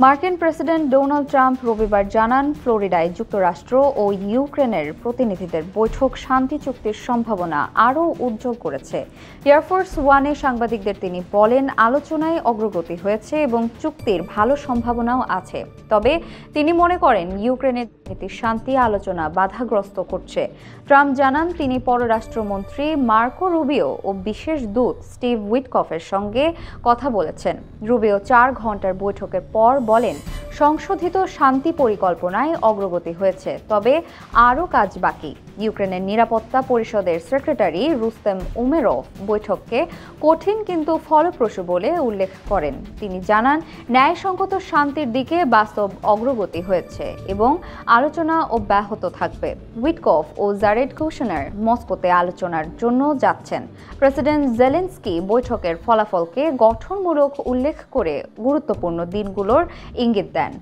মার্কিন president Donald Trump রবিবার জানান, ফ্লোরিডায় যুক্তরাষ্ট্র ও ইউক্রেনের প্রতিনিধিদের বৈঠক শান্তি চুক্তির সম্ভাবনা আরও উজ্জ্বল করেছে। এয়ারফোর্স ওয়ানে সাংবাদিকদের তিনি বলেন, আলোচনায় অগ্রগতি হয়েছে এবং চুক্তির ভালো সম্ভাবনাও আছে। তবে তিনি মনে করেন ইউক্রেনের শান্তি আলোচনা বাধাগ্রস্ত করছে। ট্রাম্প জানান, তিনি পররাষ্ট্রমন্ত্রী মার্কো রুবিও ও বিশেষ দূত স্টিভ উইটকফের সঙ্গে কথা বলেছেন। রুবিও 4 ঘন্টার বৈঠকের পর বলেন, সংশোধিত শান্তি পরিকল্পনায় অগ্রগতি হয়েছে, তবে আরও কাজ বাকি। ইউক্রেনের নিরাপত্তা পরিষদের সেক্রেটারি রুস্তেম উমেরভ বৈঠককে কঠিন কিন্তু ফলপ্রসূ বলে উল্লেখ করেন। তিনি জানান, ন্যায়সঙ্গত শান্তির দিকে বাস্তব অগ্রগতি হয়েছে এবং আলোচনা অব্যাহত থাকবে। উইটকফ ও জারেড কুশনার মস্কোতে আলোচনার জন্য যাচ্ছেন। প্রেসিডেন্ট জেলেনস্কি বৈঠকের ফলাফলকে গঠনমূলক উল্লেখ করে গুরুত্বপূর্ণ দিনগুলোর ইঙ্গিত দেন।